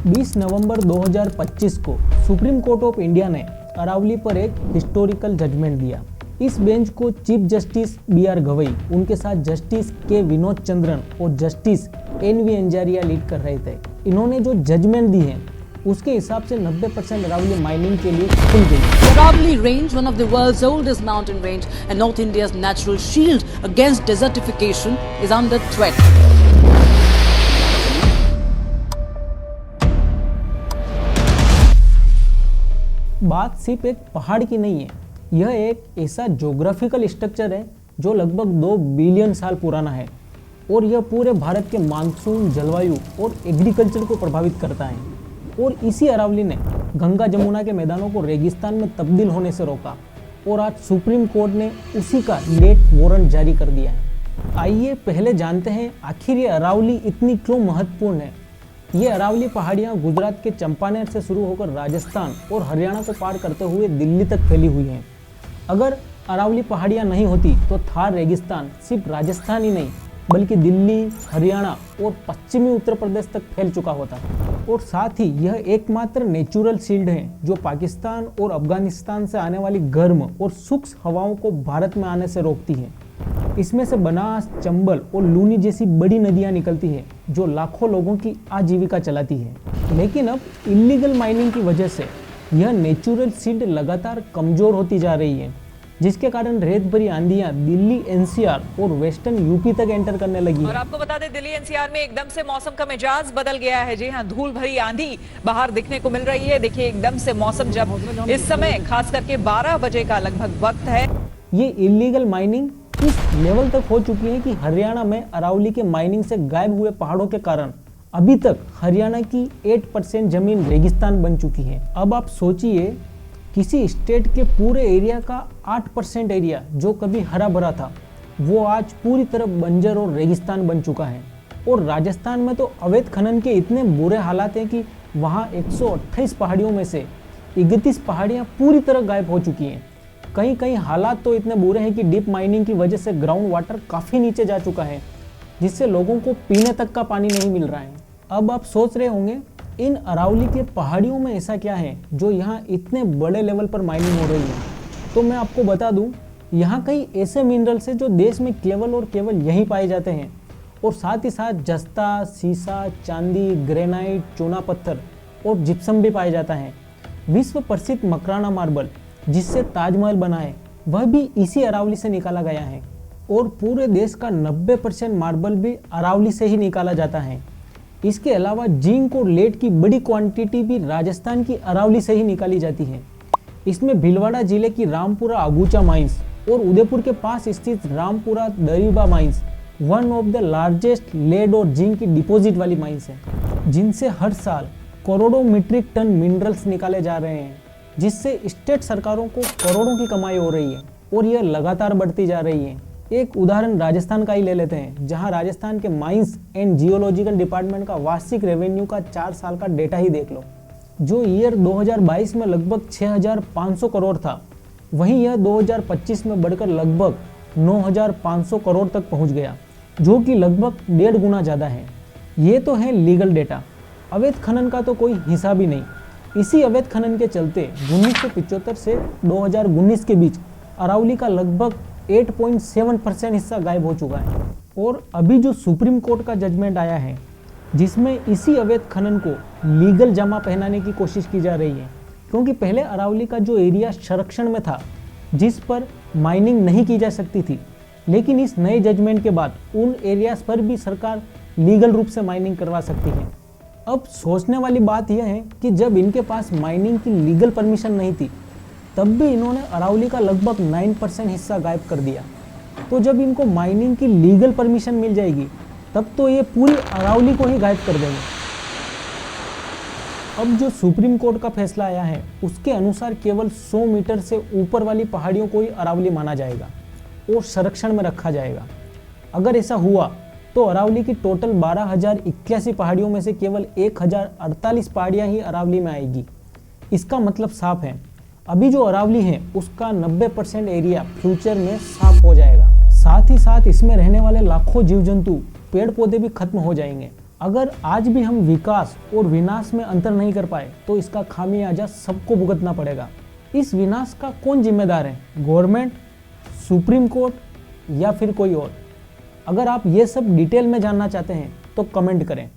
20 नवंबर 2025 को supreme court of India ने अरावली पर एक हिस्टोरिकल जजमेंट दिया। इस बेंच को चीफ जस्टिस बी.आर. गवई, उनके साथ जस्टिस के विनोद चंद्रन और जस्टिस एन.वी. अंजारिया लीड कर रहे थे। इन्होंने जो जजमेंट दी है उसके हिसाब से 90% अरावली माइनिंग के लिए खुल गई। Aravali Range, one of the world's oldest mountain range and North India's natural shield against desertification, is under threat. बात सिर्फ एक पहाड़ की नहीं है, यह एक ऐसा ज्योग्राफिकल स्ट्रक्चर है जो लगभग 2 बिलियन साल पुराना है और यह पूरे भारत के मानसून, जलवायु और एग्रीकल्चर को प्रभावित करता है। और इसी अरावली ने गंगा जमुना के मैदानों को रेगिस्तान में तब्दील होने से रोका और आज सुप्रीम कोर्ट ने उसी का डेथ वारंट जारी कर दिया है। आइए पहले जानते हैं आखिर ये अरावली इतनी क्यों महत्वपूर्ण है। ये अरावली पहाड़ियाँ गुजरात के चंपानेर से शुरू होकर राजस्थान और हरियाणा को पार करते हुए दिल्ली तक फैली हुई हैं। अगर अरावली पहाड़ियाँ नहीं होती तो थार रेगिस्तान सिर्फ राजस्थान ही नहीं बल्कि दिल्ली, हरियाणा और पश्चिमी उत्तर प्रदेश तक फैल चुका होता। और साथ ही यह एकमात्र नेचुरल शील्ड है जो पाकिस्तान और अफगानिस्तान से आने वाली गर्म और शुष्क हवाओं को भारत में आने से रोकती है। इसमें से बनास, चंबल और लूनी जैसी बड़ी नदियां निकलती है जो लाखों लोगों की आजीविका चलाती है। लेकिन अब इलीगल माइनिंग की वजह से यह नेचुरल शील्ड लगातार कमजोर होती जा रही है, जिसके कारण रेत भरी आंधियां दिल्ली एनसीआर और वेस्टर्न यूपी तक एंटर करने लगी और आपको बता दें दिल्ली एनसीआर में एकदम से मौसम का मिजाज बदल गया है। जी हाँ, धूल भरी आंधी बाहर दिखने को मिल रही है। देखिए एकदम से मौसम जब इस समय खास करके 12 बजे का लगभग वक्त है। ये इलीगल माइनिंग इस लेवल तक हो चुकी है कि हरियाणा में अरावली के माइनिंग से गायब हुए पहाड़ों के कारण अभी तक हरियाणा की 8% जमीन रेगिस्तान बन चुकी है। अब आप सोचिए, किसी स्टेट के पूरे एरिया का 8% एरिया जो कभी हरा भरा था वो आज पूरी तरह बंजर और रेगिस्तान बन चुका है। और राजस्थान में तो अवैध खनन के इतने बुरे हालात हैं कि वहाँ 128 पहाड़ियों में से 31 पहाड़ियाँ पूरी तरह गायब हो चुकी हैं। कहीं कहीं हालात तो इतने बुरे हैं कि डीप माइनिंग की वजह से ग्राउंड वाटर काफ़ी नीचे जा चुका है, जिससे लोगों को पीने तक का पानी नहीं मिल रहा है। अब आप सोच रहे होंगे इन अरावली के पहाड़ियों में ऐसा क्या है जो यहाँ इतने बड़े लेवल पर माइनिंग हो रही है। तो मैं आपको बता दूं, यहाँ कई ऐसे मिनरल्स हैं जो देश में केवल और केवल यहीं पाए जाते हैं। और साथ ही साथ जस्ता, सीसा, चांदी, ग्रेनाइट, चूना पत्थर और जिप्सम भी पाया जाता है। विश्व प्रसिद्ध मकराना मार्बल जिससे ताजमहल बना है वह भी इसी अरावली से निकाला गया है। और पूरे देश का 90% मार्बल भी अरावली से ही निकाला जाता है। इसके अलावा जिंक और लेड की बड़ी क्वांटिटी भी राजस्थान की अरावली से ही निकाली जाती है। इसमें भीलवाड़ा जिले की रामपुरा अगूचा माइंस और उदयपुर के पास स्थित Rampura Dariba mines one of the largest lead और जिंक की डिपॉजिट वाली माइंस है, जिनसे हर साल करोड़ों मीट्रिक टन मिनरल्स निकाले जा रहे हैं, जिससे स्टेट सरकारों को करोड़ों की कमाई हो रही है और यह लगातार बढ़ती जा रही है। एक उदाहरण राजस्थान का ही ले लेते हैं, जहां राजस्थान के माइंस एंड जियोलॉजिकल डिपार्टमेंट का वार्षिक रेवेन्यू का 4 साल का डेटा ही देख लो, जो ईयर 2022 में लगभग 6,500 करोड़ था, वहीं यह 2025 में बढ़कर लगभग 9,500 करोड़ तक पहुंच गया, जो कि लगभग 1.5 गुना ज़्यादा है। ये तो है लीगल डेटा। अवैध खनन का तो कोई हिसाब ही नहीं। इसी अवैध खनन के चलते 1975 से 2019 के बीच अरावली का लगभग 8.7% हिस्सा गायब हो चुका है। और अभी जो सुप्रीम कोर्ट का जजमेंट आया है, जिसमें इसी अवैध खनन को लीगल जामा पहनाने की कोशिश की जा रही है, क्योंकि पहले अरावली का जो एरिया संरक्षण में था, जिस पर माइनिंग नहीं की जा सकती थी, लेकिन इस नए जजमेंट के बाद उन एरियाज पर भी सरकार लीगल रूप से माइनिंग करवा सकती है। अब सोचने वाली बात यह है कि जब इनके पास माइनिंग की लीगल परमिशन नहीं थी, तब भी इन्होंने अरावली का लगभग 9% हिस्सा गायब कर दिया। तो जब इनको माइनिंग की लीगल परमिशन मिल जाएगी, तब तो ये पूरी अरावली को ही गायब कर देंगे। अब जो सुप्रीम कोर्ट का फैसला आया है, उसके अनुसार केवल 100 मीटर से ऊपर वाली पहाड़ियों को ही अरावली माना जाएगा और संरक्षण में रखा जाएगा। अगर ऐसा हुआ तो अरावली की टोटल 12,081 पहाड़ियों में से केवल 1,048 पहाड़ियाँ ही अरावली में आएगी। इसका मतलब साफ है, अभी जो अरावली है उसका 90% एरिया फ्यूचर में साफ हो जाएगा। साथ ही साथ इसमें रहने वाले लाखों जीव जंतु, पेड़ पौधे भी खत्म हो जाएंगे अगर आज भी हम विकास और विनाश में अंतर नहीं कर पाए तो इसका खामियाजा सबको भुगतना पड़ेगा। इस विनाश का कौन जिम्मेदार है, गवर्नमेंट, सुप्रीम कोर्ट या फिर कोई और? अगर आप ये सब डिटेल में जानना चाहते हैं तो कमेंट करें।